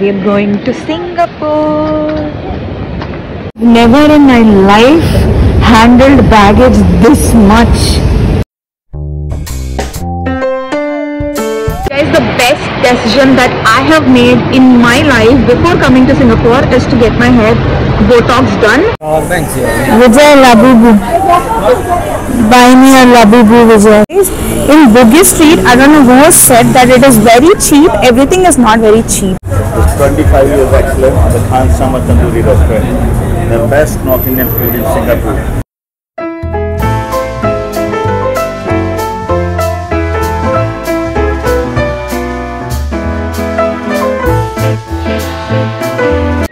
We are going to Singapore. Never in my life handled baggage this much. Guys, the best decision that I have made in my life before coming to Singapore is to get my hair Botox done. Thanks. Vijay Labubu. Buy me a Labubu, Vijay. In Bugis Street, I don't know who said that it is very cheap. Everything is not very cheap. It's 25 years excellent, the Khan Sama Tandoori restaurant. The best North Indian food in Singapore.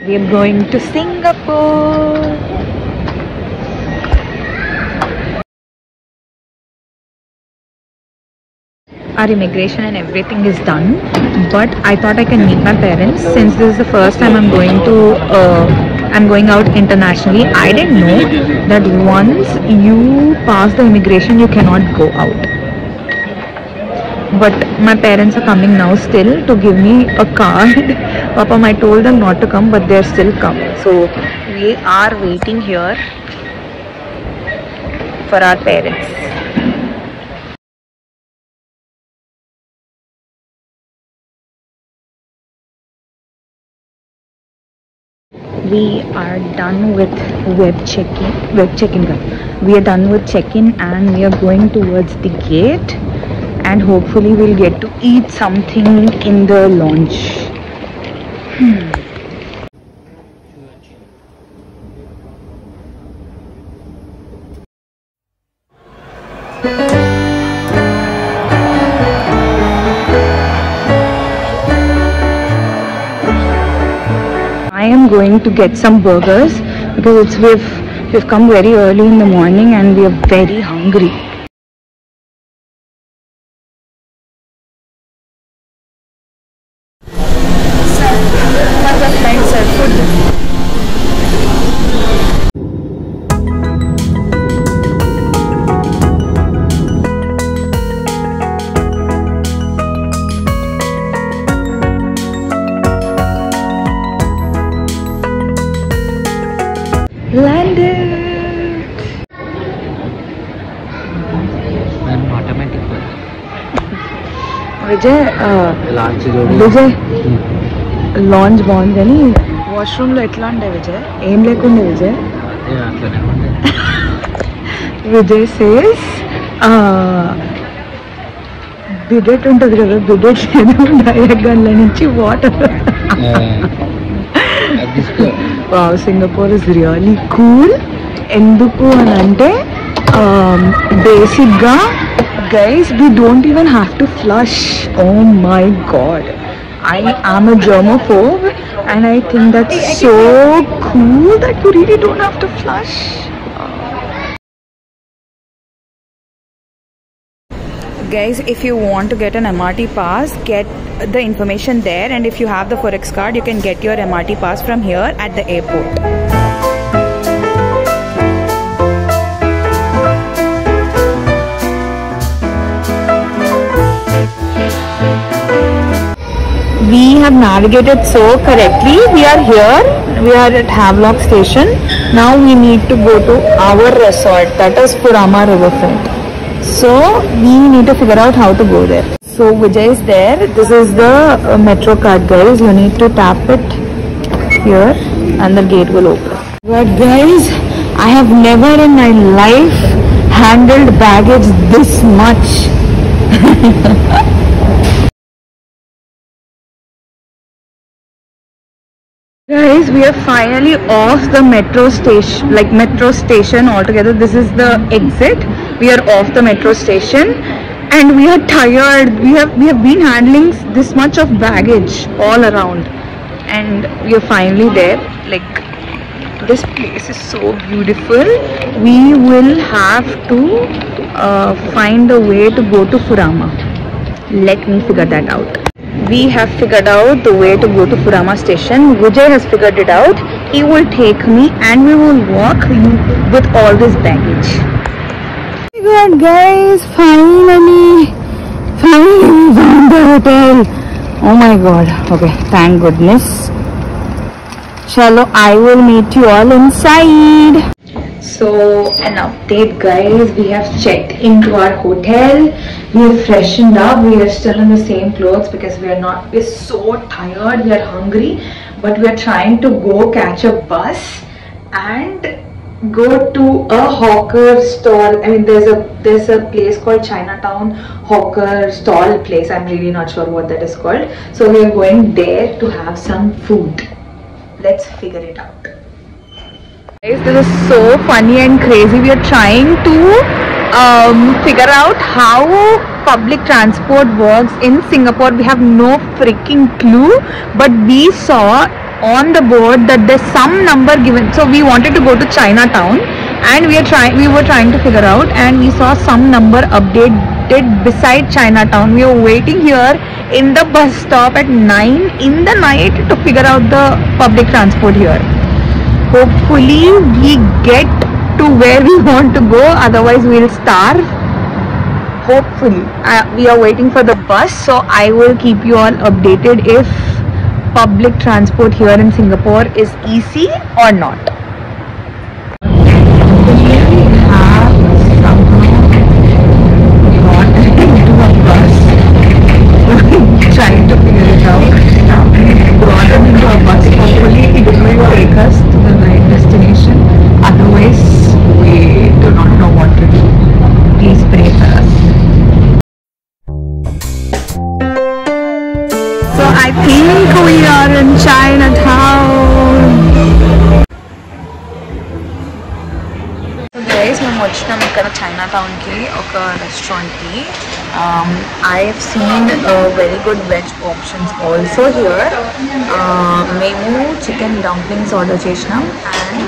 We are going to Singapore. Our immigration and everything is done, but I thought I can meet my parents since this is the first time I'm going out internationally. I didn't know that once you pass the immigration you cannot go out. But my parents are coming now still to give me a card. Papa, I told them not to come, but they're still come. So we are waiting here for our parents. We are done with we are done with check-in and we are going towards the gate, and hopefully we'll get to eat something in the lounge. I am going to get some burgers because we've come very early in the morning and we are very hungry. Landed. I'm automatic. Vijay, launch bonds ani washroom lo etla unde Vijay em lekunde Vijay. Vijay says bidet untadi kada, bidet ledu diagonal nunchi water. Wow, Singapore is really cool. Enduku anante basic ga guys, we don't even have to flush. Oh my god, I am a germaphobe and I think that's so cool that you really don't have to flush. Guys, if you want to get an MRT pass, get the information there, and if you have the Forex card, you can get your MRT pass from here at the airport. We have navigated so correctly. We are here. We are at Havelock Station. Now we need to go to our resort, that is Furama Riverfront. So we need to figure out how to go there. So Vijay is there. This is the metro card, guys. You need to tap it here and the gate will open. But guys, I have never in my life handled baggage this much. Guys, we are finally off the metro station, altogether. This is the exit. We are off the metro station and we are tired. We have been handling this much of baggage all around and we are finally there. Like, this place is so beautiful. We will have to find a way to go to Furama. Let me figure that out. We have figured out the way to go to Furama station. Vijay has figured it out. He will take me and we will walk with all this baggage. Oh my god, guys, finally found the hotel. Oh my god. Okay, thank goodness. Chalo, I will meet you all inside. So an update guys, we have checked into our hotel, we have freshened up, we are still in the same clothes because we're so tired, we are hungry, but we are trying to go catch a bus and go to a hawker stall. I mean, there's a place called Chinatown hawker stall place. I'm really not sure what that is called. So we are going there to have some food. Let's figure it out. Guys, this is so funny and crazy. We are trying to figure out how public transport works in Singapore. We have no freaking clue, but we saw on the board that there's some number given. So we wanted to go to Chinatown and we were trying to figure out, and we saw some number updated beside Chinatown. We were waiting here in the bus stop at 9 in the night to figure out the public transport here. Hopefully we get to where we want to go, otherwise we'll starve. Hopefully. We are waiting for the bus, so I will keep you all updated if public transport here in Singapore is easy or not. Trying to figure it out. Brought them into a bus. Hopefully it will take us to the right destination. Otherwise, we do not know what to do. Please pray for us. So I think we are in Chinatown. So guys, we are in Chinatown ki oka restaurant ki. I've seen very good veg options also here. Memu chicken dumplings order chesnam and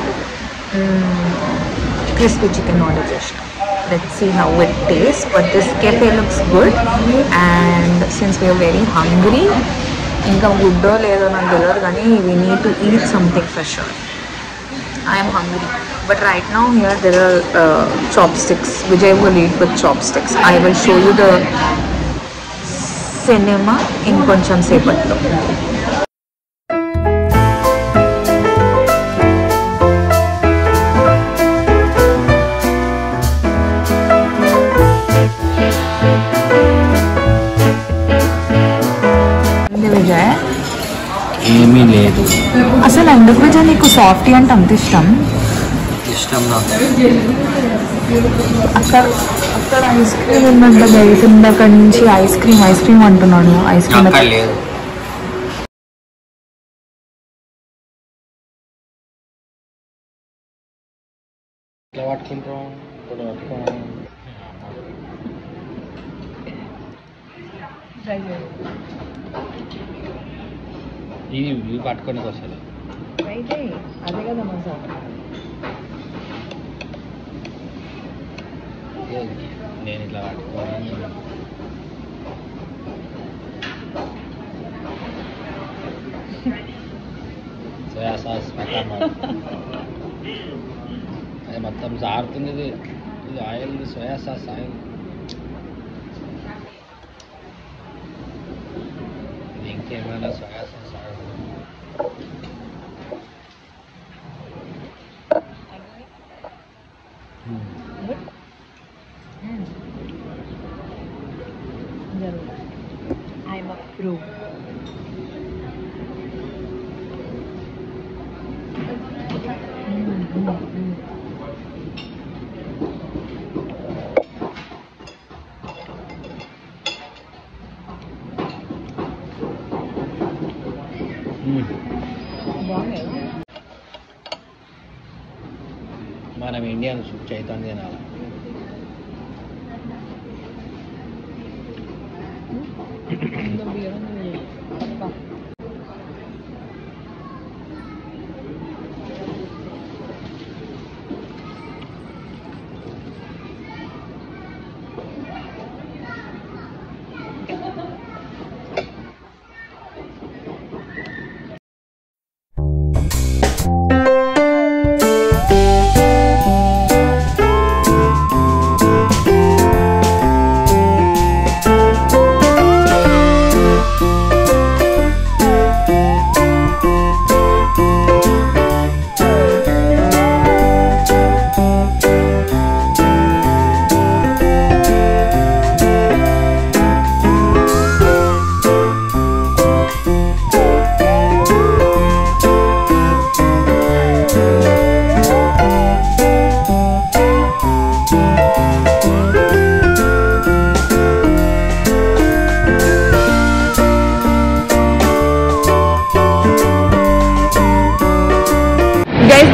crispy chicken order chesnam. Let's see how it tastes, but this cafe looks good, and since we are very hungry, inka guddo ledo naku teladu gaani we need to eat something for sure. I am hungry, but right now here there are chopsticks. Vijay will eat with chopsticks. I will show you the cinema in koncham sepatlo. Vijay, ఏమీ లేదు. అసలు ఎందుకు విజయ్ నీకు softy అంటే అంత ఇష్టం? ఇష్టం నాకు. అక్కడ ఐస్ క్రీమ్ ఉందంట గైస్, ఇందాక నుంచి ఐస్ క్రీమ్ అంటున్నాడు. ఐస్ క్రీమ్ లేదు. ఎట్లా పట్టుకుంటాం? ఇవి పట్టుకోనికి వస్తుంది. అదే కదా మజా. నేను ఇట్లా పట్టుకోని సోయా సాస్ అది మొత్తం జారుతుంది. ఇది ఆయిల్, సోయా సాస్ ఆయిల్. ఇది ఇంకేమైనా soya sauce oil. I'm a pro. మనం ఇండియన్ చైతన్య తినాలి.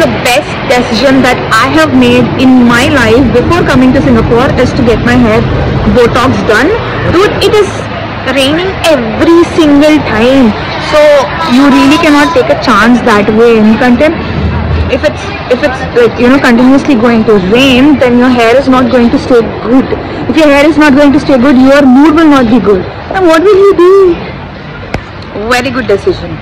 the best decision that I have made in my life before coming to Singapore is to get my hair Botox done. Dude, it is raining every single time, so you really cannot take a chance that way. If it's like, you know, continuously going to rain, then your hair is not going to stay good. If your hair is not going to stay good, your mood will not be good. And what will you do? Very good decision.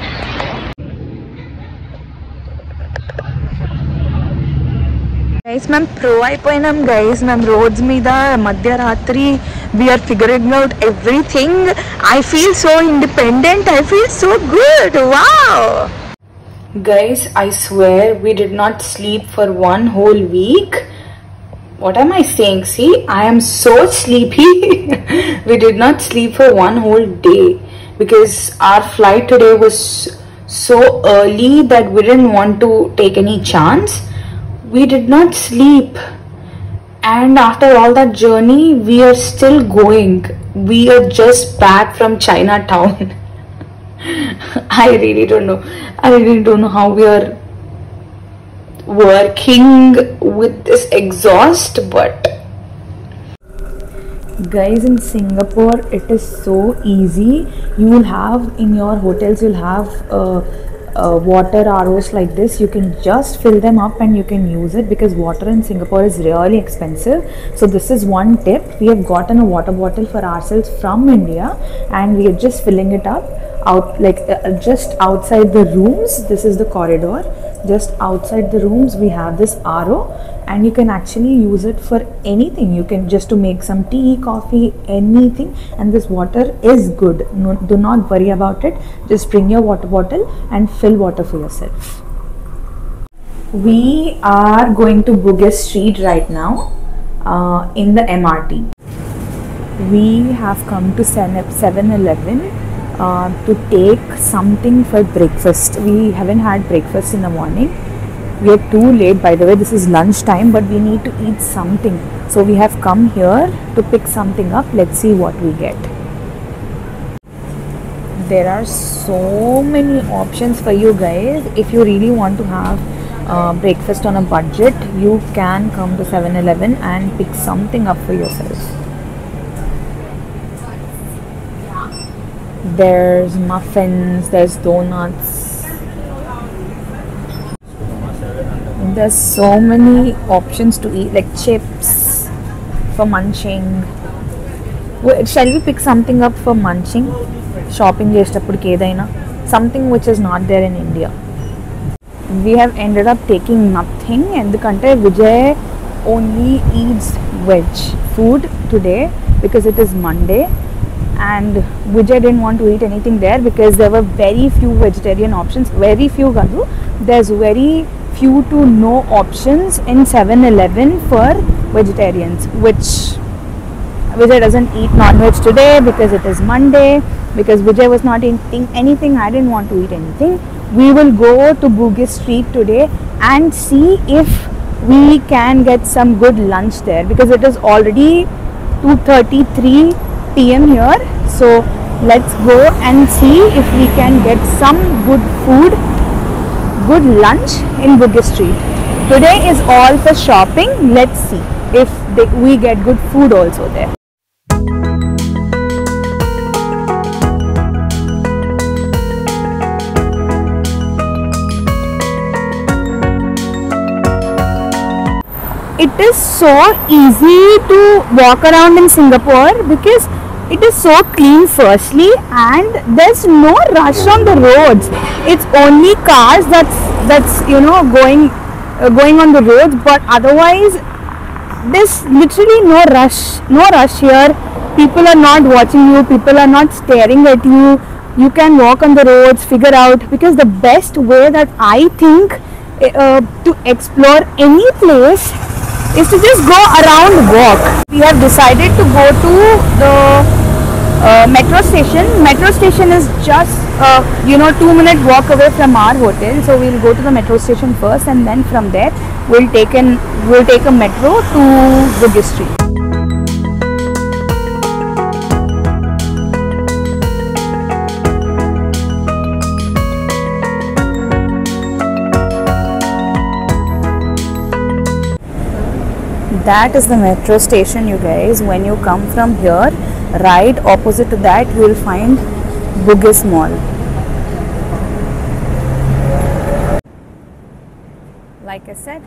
Guys, ma'am, pro అయిపోయినాం guys. Ma'am, roads మీద మధ్యరాత్రి we are figuring out everything. I feel so independent. I feel so good. Wow. Guys, I swear we did not sleep for one whole week. What am I saying? See, I am so sleepy. We did not sleep for one whole day because our flight today was so early that we didn't want to take any chance. We did not sleep, and after all that journey we are still going. We are just back from Chinatown. I really don't know how we are working with this exhaust. But guys, in Singapore it is so easy. You will have in your hotels, you'll have water ROs like this. You can just fill them up and you can use it, because water in Singapore is really expensive. So this is one tip. We have gotten a water bottle for ourselves from India, and we are just filling it up out, like just outside the rooms. This is the corridor. Just outside the rooms we have this RO, and you can actually use it for anything. You can just to make some tea, coffee, anything, and this water is good. No, do not worry about it. Just bring your water bottle and fill water for yourself. We are going to Bugis Street right now in the MRT. We have come to 7-Eleven to take something for breakfast. We haven't had breakfast in the morning. We are too late, by the way. This is lunch time, but we need to eat something, so we have come here to pick something up. Let's see what we get. There are so many options for you guys. If you really want to have breakfast on a budget, you can come to 7-Eleven and pick something up for yourself. There's muffins, there's donuts, there's so many options to eat, like chips for munching. Shall we pick something up for munching? Shopping chestapudiki edaina something which is not there in India. We have ended up taking nothing, endukante Vijay only eats veg food today because it is Monday, and Vijay didn't want to eat anything there because there were very few vegetarian options. Very few gadu, there's very few to no options in 7-Eleven for vegetarians, which Vijay doesn't eat non-veg today because it is Monday. Because Vijay was not eating anything, I didn't want to eat anything. We will go to Bugis Street today and see if we can get some good lunch there, because it is already 2:33 PM here. So let's go and see if we can get some good food, good lunch in Bugis Street. Today is all for shopping. Let's see if we get good food also there. It is so easy to walk around in Singapore because it is so clean firstly, and there's no rush on the roads. It's only cars that's you know going on the roads, but otherwise there's literally no rush here. People are not watching you, people are not staring at you. You can walk on the roads, figure out, because the best way that I think to explore any place is to just go around, walk. We have decided to go to the metro station. Metro station is just 2-minute walk away from our hotel, so we'll go to the metro station first, and then from there we'll take a metro to Bugis Street. that is the metro station, you guys. When you come from here, right opposite to that you will find Bugis Mall. Like I said,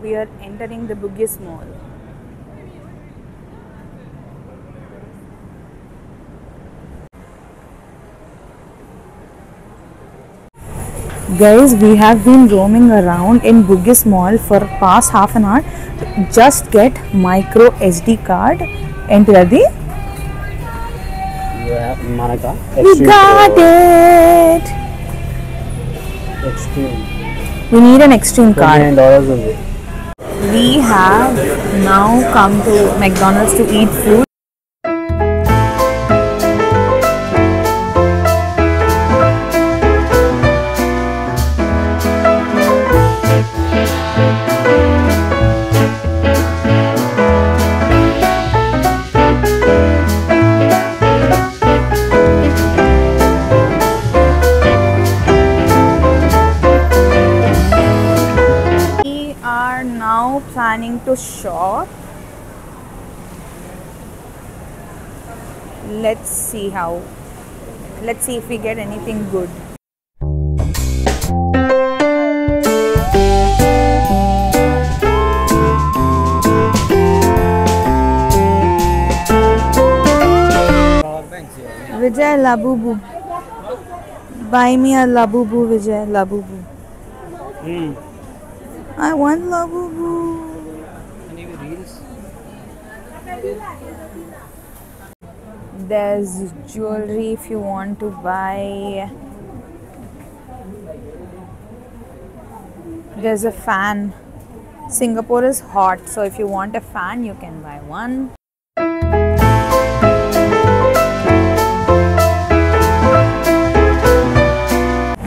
we are entering the Bugis Mall. Guys, we have been roaming around in Bugis Mall for past half an hour to just get micro SD card. Enter the. We got it. Extreme. We need an extreme card. $29 We have now come to McDonald's to eat food. Planning to shop. Let's see if we get anything good. Vijay Labubu, buy me a Labubu, Vijay Labubu. I want Labubu. There's jewelry if you want to buy. There's a fan. Singapore is hot, so if you want a fan, you can buy one.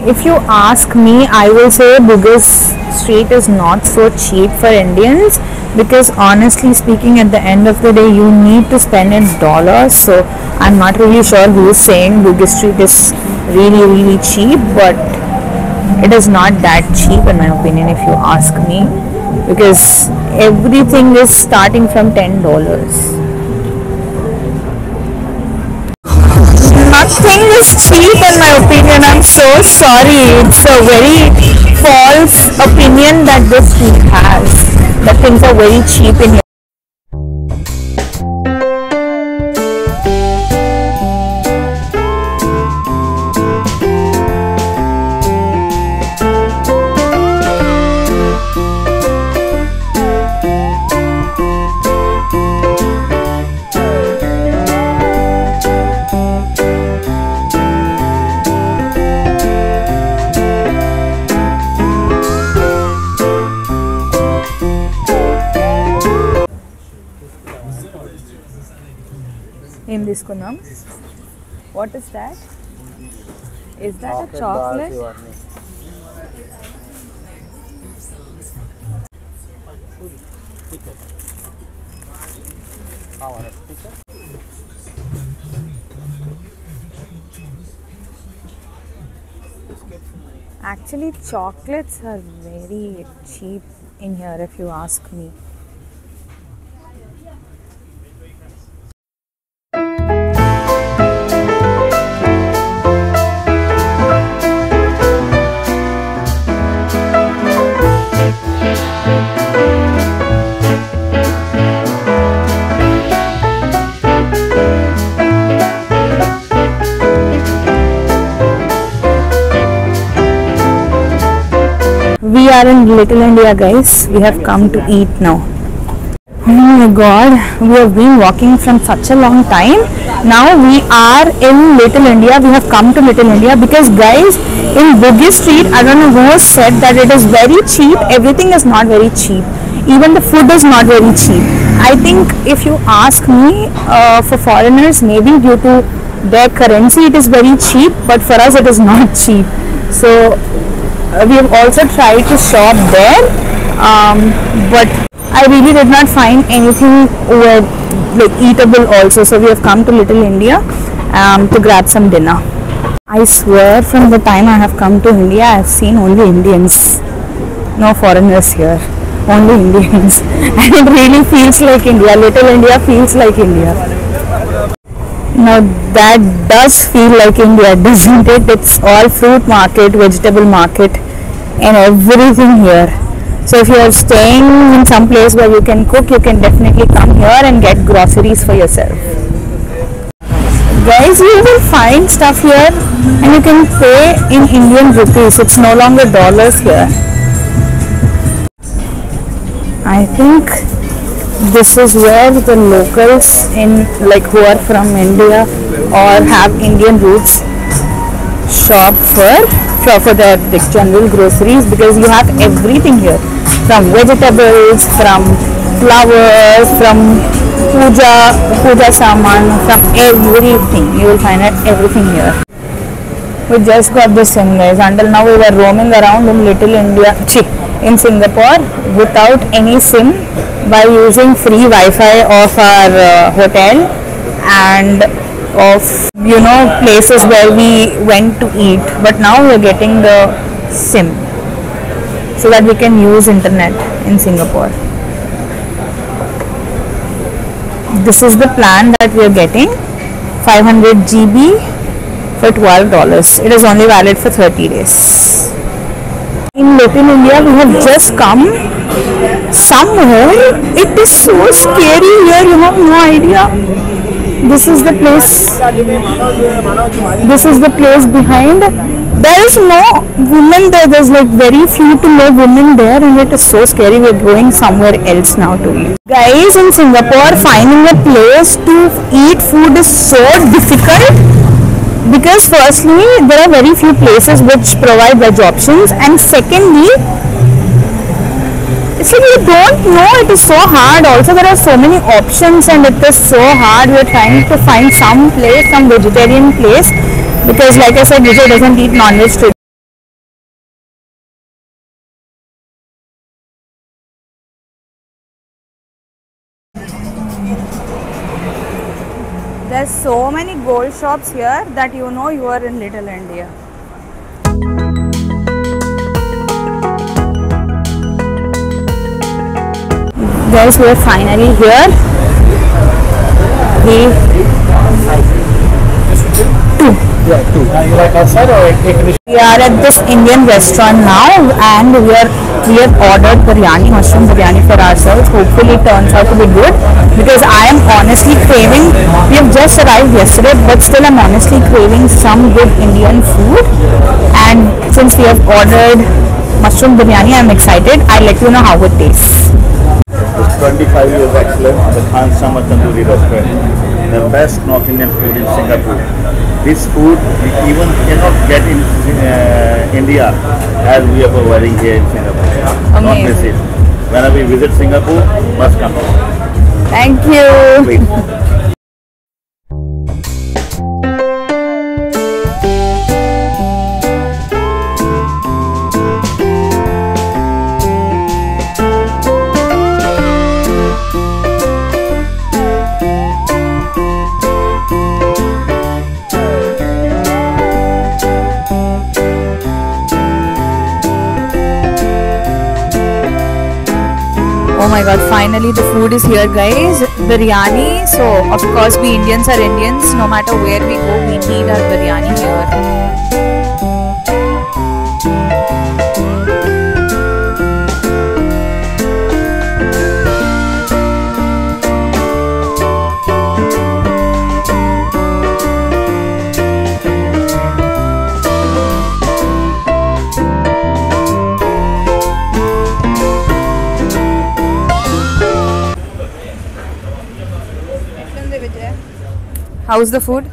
If you ask me, I will say Bugis Street is not so cheap for Indians, because honestly speaking, at the end of the day you need to spend in dollars. So I'm not really sure who is saying Bugis Street is really cheap, but it is not that cheap in my opinion if you ask me, because everything is starting from $10. Nothing is cheap in my opinion. I'm so sorry. It's a very false opinion that this street has, that things are very cheap in here. What is that? Is that a chocolate? Actually, chocolates are very cheap in here if you ask me. We are in Little India, guys. We have come to eat now. Oh my god, we have been walking from such a long time. Now we are in Little India. We have come to Little India because, guys, in Bugis Street, I don't know who said that it is very cheap. Everything is not very cheap. Even the food is not very cheap. I think if you ask me, for foreigners, maybe due to their currency, it is very cheap. But for us, it is not cheap. So we have also tried to shop there, but I really did not find anything like eatable also. So we have come to Little India to grab some dinner. I swear, from the time I have come to India, I have seen only Indians, no foreigners here. only Indians. And it really feels like India. Little India feels like India. Now that does feel like India, doesn't it? It's all fruit market, vegetable market and everything here. So if you are staying in some place where you can cook, you can definitely come here and get groceries for yourself. Guys, you will find stuff here and you can pay in Indian rupees. It's no longer dollars here. I think this is where the locals in who are from India or have Indian roots shop for their general groceries, because you have everything here, from vegetables, from flowers, from puja saman, from everything. You will find everything here. We just got this SIM, guys. Until now we were roaming around in Little India, in Singapore without any SIM, by using free Wi-Fi of our hotel and of places where we went to eat. But now we are getting the SIM so that we can use internet in Singapore. This is the plan that we are getting, 500 GB for $12. It is only valid for 30 days. In Little India, we have just come somewhere. It is so scary here, you have no idea. This is the place. This is the place behind. There is no women there. There's very few to no women there, and it is so scary. We're going somewhere else now to eat. Guys, in Singapore, finding a place to eat food is so difficult, because firstly, there are very few places which provide veg options, and secondly, it's like you don't know, it is so hard. Also, there are so many options and it is so hard. We are trying to find some place, some vegetarian place, because like I said, Vijay doesn't eat non-veg today. There's so many gold shops here that you know you are in Little India. Guys, we are finally here. We are at this Indian restaurant now, and we have ordered biryani, mushroom biryani for ourselves. Hopefully it turns out to be good, because I am honestly craving. We have just arrived yesterday, but still I'm honestly craving some good Indian food. And since we have ordered mushroom biryani, I'm excited. I'll let you know how it tastes. It's 25 years excellent, the Khan Sama Tandoori restaurant, the best North Indian food in Singapore. This food we even cannot get in India as we are providing here in Singapore. Not miss it. Whenever we visit Singapore, must come. Thank you. Please. Oh my god, finally the food is here, guys. Biryani. So of course we Indians are Indians. No matter where we go, we need our biryani here. How's the food?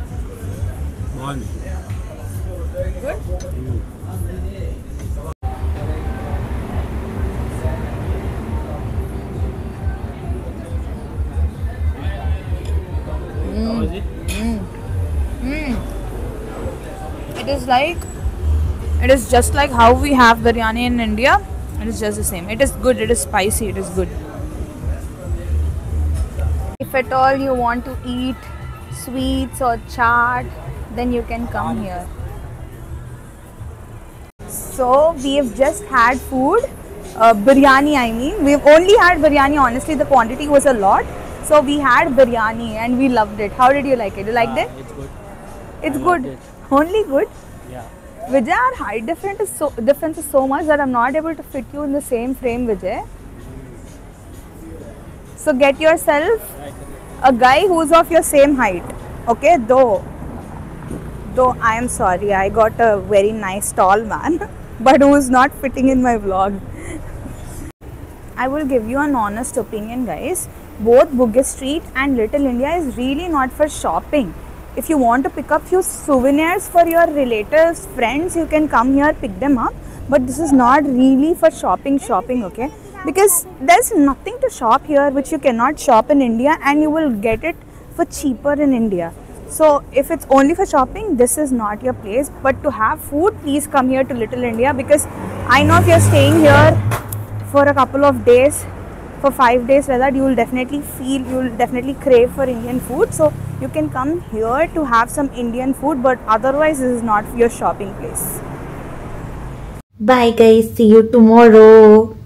It is just like how we have biryani in India. It is just the same. It is good. It is spicy. It is good. If at all you want to eat sweets or chaat, then you can come here. So we have just had food biryani, I mean. We've only had biryani, honestly, the quantity was a lot. So we had biryani and we loved it. How did you like it? You liked it? It's good. It's I good. loved it. Only good? Yeah. Vijay, our height difference is so much that I'm not able to fit you in the same frame, Vijay. So get yourself a guy who's of your same height. Okay? Though I am sorry, I got a very nice tall man, but who is not fitting in my vlog. I will give you an honest opinion, guys. Both Bugis Street and Little India is really not for shopping. If you want to pick up few souvenirs for your relatives, friends, you can come here, pick them up. But this is not really for shopping, okay? Because there's nothing to shop here which you cannot shop in India, and you will get it for cheaper in India. So if it's only for shopping, this is not your place. But to have food, please come here to Little India, because I know if you're staying here for a couple of days, for 5 days, rather, you will definitely crave for Indian food. So you can come here to have some Indian food, but otherwise this is not your shopping place. Bye guys, see you tomorrow.